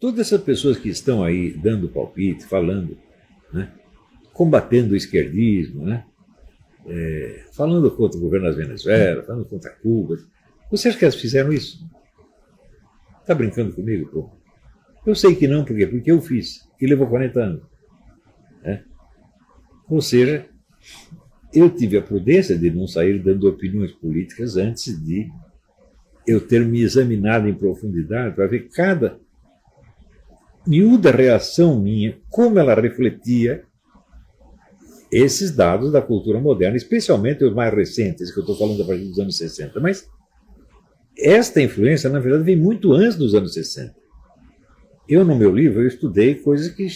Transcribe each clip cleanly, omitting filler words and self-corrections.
todas essas pessoas que estão aí dando palpite, falando, né, combatendo o esquerdismo, né, falando contra o governo da Venezuela, falando contra Cuba, você acha que elas fizeram isso? Está brincando comigo, pô? Eu sei que não, por quê? Porque eu fiz, e levou 40 anos. Né? Ou seja, eu tive a prudência de não sair dando opiniões políticas antes de eu ter me examinado em profundidade para ver cada miúda reação minha, como ela refletia esses dados da cultura moderna, especialmente os mais recentes, que eu estou falando a partir dos anos 60. Mas esta influência, na verdade, vem muito antes dos anos 60. Eu, no meu livro, eu estudei coisas que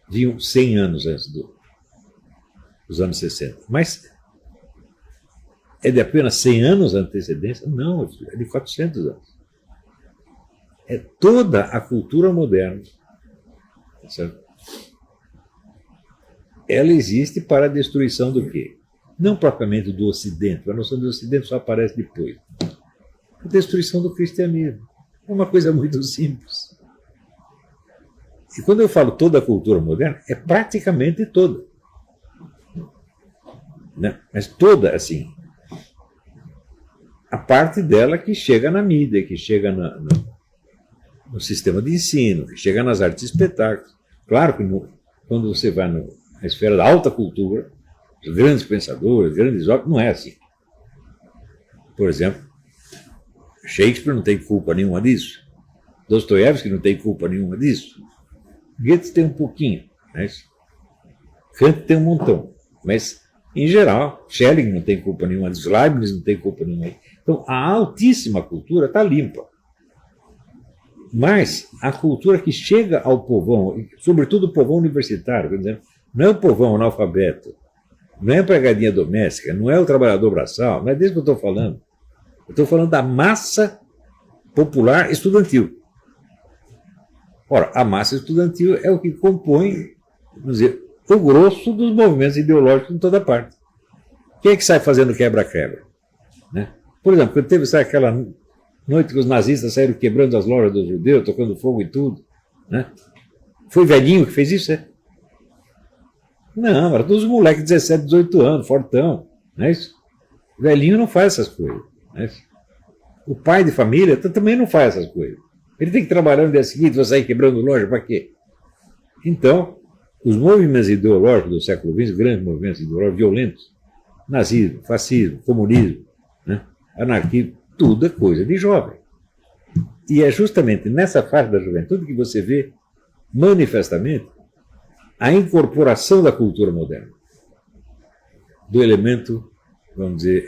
vinham 100 anos antes dos anos 60. Mas é de apenas 100 anos de antecedência? Não, é de 400 anos. É toda a cultura moderna. Certo? Ela existe para a destruição do quê? Não propriamente do Ocidente, a noção do Ocidente só aparece depois. A destruição do cristianismo. É uma coisa muito simples. E quando eu falo toda a cultura moderna, é praticamente toda. Né? Mas toda, assim. A parte dela que chega na mídia, que chega no sistema de ensino, que chega nas artes e espetáculos. Claro que quando você vai na esfera da alta cultura, os grandes pensadores, grandes obras, não é assim. Por exemplo, Shakespeare não tem culpa nenhuma disso. Dostoiévski não tem culpa nenhuma disso. Goethe tem um pouquinho, mas Kant tem um montão. Mas, em geral, Schelling não tem culpa nenhuma disso, Leibniz não tem culpa nenhuma. Então, a altíssima cultura está limpa. Mas a cultura que chega ao povão, sobretudo o povão universitário, por exemplo, não é o povão analfabeto, não é a empregadinha doméstica, não é o trabalhador braçal, não é disso que eu estou falando. Eu estou falando da massa popular estudantil. Ora, a massa estudantil é o que compõe, vamos dizer, o grosso dos movimentos ideológicos em toda parte. Quem é que sai fazendo quebra-quebra? Né? Por exemplo, quando teve aquela noite que os nazistas saíram quebrando as lojas dos judeus, tocando fogo e tudo, né? Foi velhinho que fez isso, é? Não, era todos os moleques de 17, 18 anos, fortão, não é isso? Velhinho não faz essas coisas. Não é isso? O pai de família também não faz essas coisas. Ele tem que trabalhar no dia seguinte, vai sair quebrando loja, para quê? Então, os movimentos ideológicos do século XX, grandes movimentos ideológicos violentos, nazismo, fascismo, comunismo, né? Anarquismo, tudo é coisa de jovem. E é justamente nessa fase da juventude que você vê manifestamente a incorporação da cultura moderna, do elemento, vamos dizer,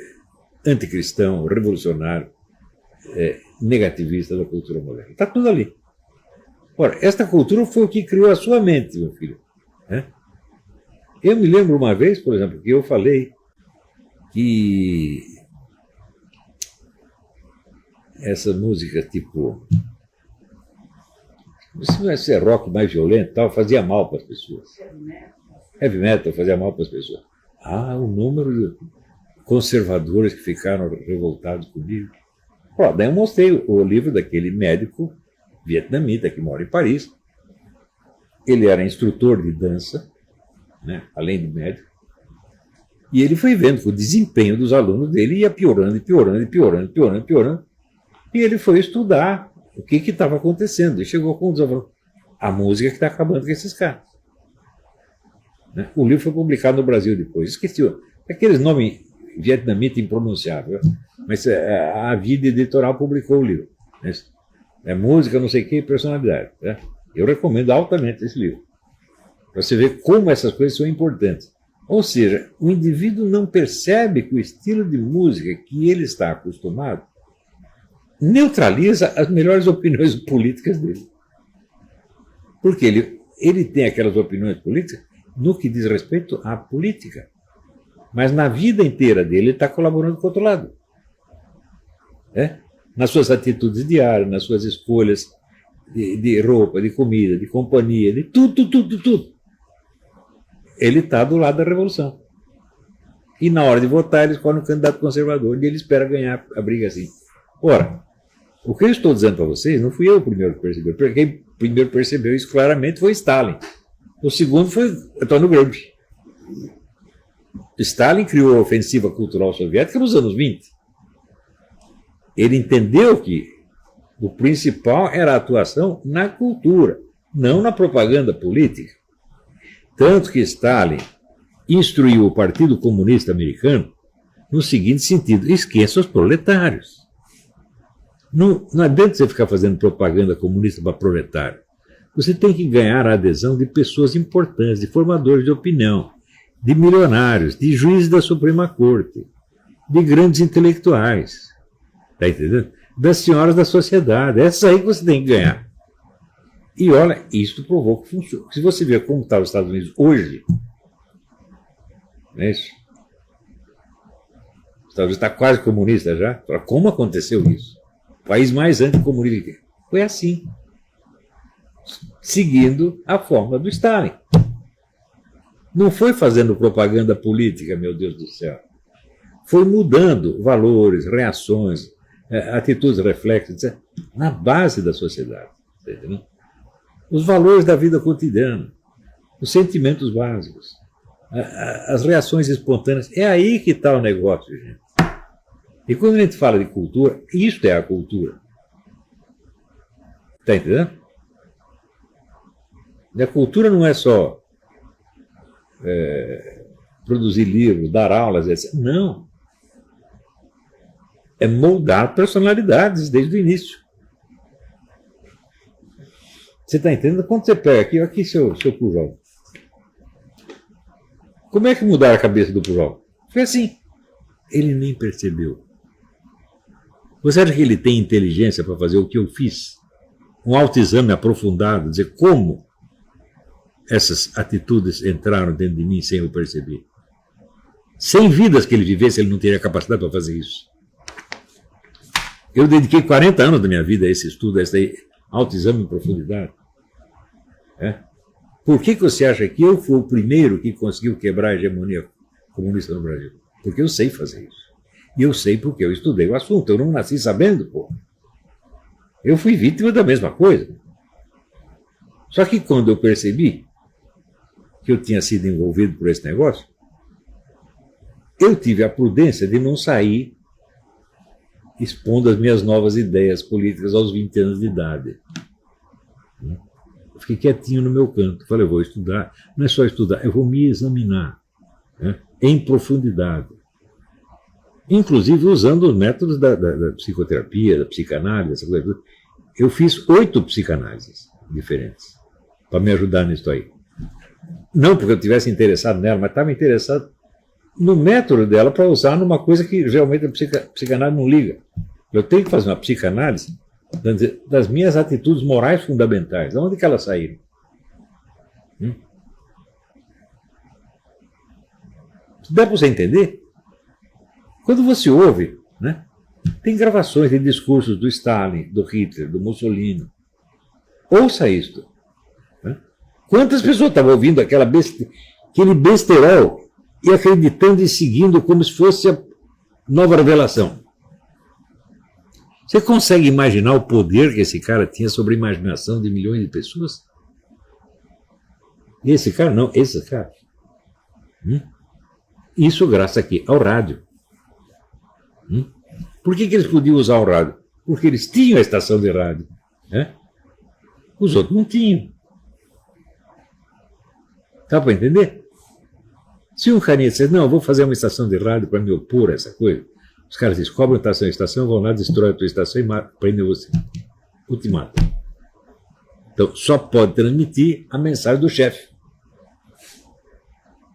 anticristão, revolucionário, negativista da cultura moderna. Está tudo ali. Ora, esta cultura foi o que criou a sua mente, meu filho. Né? Eu me lembro uma vez, por exemplo, que eu falei que essa música tipo, se é rock mais violento, tal, fazia mal para as pessoas. Heavy metal fazia mal para as pessoas. O número de conservadores que ficaram revoltados comigo. Daí eu mostrei o livro daquele médico vietnamita que mora em Paris. Ele era instrutor de dança, né, além de médico. E ele foi vendo que o desempenho dos alunos dele ia piorando, e piorando, e piorando, piorando, piorando. E ele foi estudar o que estava acontecendo. E chegou com a música que está acabando com esses caras. Né? O livro foi publicado no Brasil depois. Esqueci aqueles nomes vietnamitas impronunciáveis. Mas a Vida Editorial publicou o livro. Né? É música, não sei o que, personalidade. Né? Eu recomendo altamente esse livro. Para você ver como essas coisas são importantes. Ou seja, o indivíduo não percebe que o estilo de música que ele está acostumado neutraliza as melhores opiniões políticas dele. Porque ele tem aquelas opiniões políticas no que diz respeito à política. Mas na vida inteira dele, ele está colaborando com o outro lado. Nas suas atitudes diárias, nas suas escolhas de roupa, de comida, de companhia, de tudo, tudo, tudo. Ele está do lado da revolução. E na hora de votar, ele escolhe um candidato conservador e ele espera ganhar a briga assim. Ora, O que eu estou dizendo para vocês, não fui eu o primeiro que percebeu. Quem primeiro percebeu isso claramente foi Stalin. O segundo foi Antônio Gramsci. Stalin criou a ofensiva cultural soviética nos anos 20. Ele entendeu que o principal era a atuação na cultura, não na propaganda política. Tanto que Stalin instruiu o Partido Comunista Americano no seguinte sentido: esqueça os proletários. Não adianta você ficar fazendo propaganda comunista para proletário. Você tem que ganhar a adesão de pessoas importantes, de formadores de opinião, de milionários, de juízes da Suprema Corte, de grandes intelectuais. Está entendendo? Das senhoras da sociedade. Essa aí que você tem que ganhar. E olha, isso provou que funciona. Se você ver como está os Estados Unidos hoje, não é isso? Os Estados Unidos está quase comunista já. Como aconteceu isso? O país mais anticomunista. Foi assim. Seguindo a fórmula do Stalin. Não foi fazendo propaganda política, meu Deus do céu. Foi mudando valores, reações, atitudes, reflexos, etc., na base da sociedade. Entendeu? Os valores da vida cotidiana, os sentimentos básicos, as reações espontâneas. É aí que está o negócio, gente. E quando a gente fala de cultura, isto é a cultura. Está entendendo? E a cultura não é só produzir livros, dar aulas, etc. Não. É moldar personalidades desde o início. Você está entendendo? Quando você pega aqui seu Pujol. Como é que mudaram a cabeça do Pujol? Foi assim. Ele nem percebeu. Você acha que ele tem inteligência para fazer o que eu fiz? Um autoexame aprofundado, dizer como essas atitudes entraram dentro de mim sem eu perceber. 100 vidas que ele vivesse, ele não teria capacidade para fazer isso. Eu dediquei 40 anos da minha vida a esse estudo, a esse autoexame em profundidade. Por que você acha que eu fui o primeiro que conseguiu quebrar a hegemonia comunista no Brasil? Porque eu sei fazer isso. E eu sei porque eu estudei o assunto. Eu não nasci sabendo, pô. Eu fui vítima da mesma coisa. Só que quando eu percebi que eu tinha sido envolvido por esse negócio, eu tive a prudência de não sair expondo as minhas novas ideias políticas aos 20 anos de idade. Eu fiquei quietinho no meu canto. Falei, eu vou estudar. Não é só estudar, eu vou me examinar, em profundidade. Inclusive usando os métodos da psicoterapia, da psicanálise, essa coisa. Eu fiz 8 psicanálises diferentes para me ajudar nisso aí. Não porque eu estivesse interessado nela, mas estava interessado no método dela para usar numa coisa que geralmente a psicanálise não liga. Eu tenho que fazer uma psicanálise das minhas atitudes morais fundamentais. De onde que elas saíram? Dá para você entender? Quando você ouve, tem gravações de discursos do Stalin, do Hitler, do Mussolini. Ouça isto. Quantas pessoas estavam ouvindo aquele besterol e acreditando e seguindo como se fosse a nova revelação? Você consegue imaginar o poder que esse cara tinha sobre a imaginação de milhões de pessoas? Esse cara não, esse cara. Isso graças aqui ao rádio. Por que eles podiam usar o rádio? Porque eles tinham a estação de rádio. Os outros não tinham. Dá para entender? Se um carinha disser, não, eu vou fazer uma estação de rádio para me opor a essa coisa, os caras descobrem a estação, vão lá, destroem a tua estação e prendem você. Ultimato. Então, só pode transmitir a mensagem do chefe.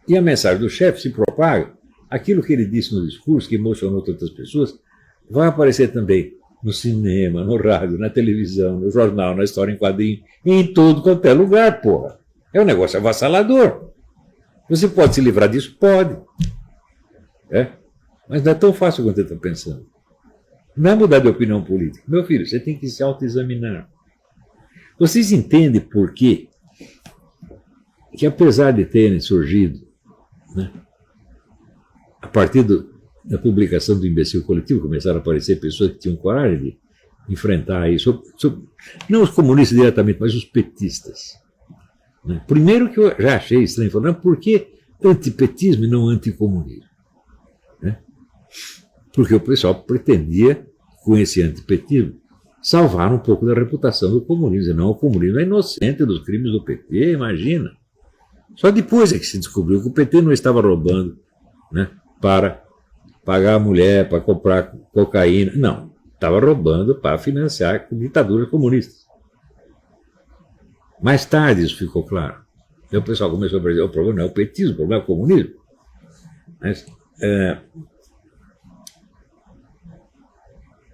E a mensagem do chefe se propaga. Aquilo que ele disse no discurso, que emocionou tantas pessoas, vai aparecer também no cinema, no rádio, na televisão, no jornal, na história em quadrinho, em todo quanto é lugar, porra. É um negócio avassalador. Você pode se livrar disso? Pode. Mas não é tão fácil quanto você está pensando. Não é mudar de opinião política. Meu filho, você tem que se autoexaminar. Vocês entendem por quê? Que apesar de terem surgido, a partir da publicação do Imbecil Coletivo, começaram a aparecer pessoas que tinham coragem enfrentar isso. Não os comunistas diretamente, mas os petistas. Né? Primeiro que eu já achei estranho, falando, por que antipetismo e não anticomunismo? Né? Porque o pessoal pretendia, com esse antipetismo, salvar um pouco da reputação do comunismo. Não, o comunismo é inocente dos crimes do PT, imagina. Só depois é que se descobriu que o PT não estava roubando, né, para pagar a mulher, para comprar cocaína. Não, estava roubando para financiar ditaduras comunistas. Mais tarde isso ficou claro. Aí o pessoal começou a dizer, o problema não é o petismo, o problema é o comunismo. Mas,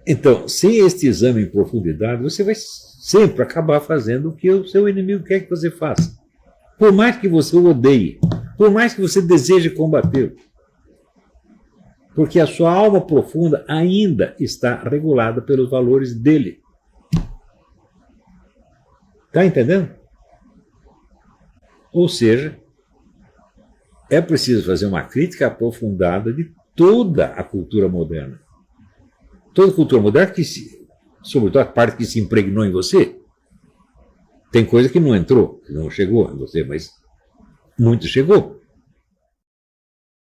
então, sem este exame em profundidade, você vai sempre acabar fazendo o que o seu inimigo quer que você faça. Por mais que você o odeie, por mais que você deseje combatê-lo. Porque a sua alma profunda ainda está regulada pelos valores dele. Está entendendo? Ou seja, é preciso fazer uma crítica aprofundada de toda a cultura moderna. Toda a cultura moderna, sobretudo a parte que se impregnou em você. Tem coisa que não entrou, que não chegou em você, mas muito chegou.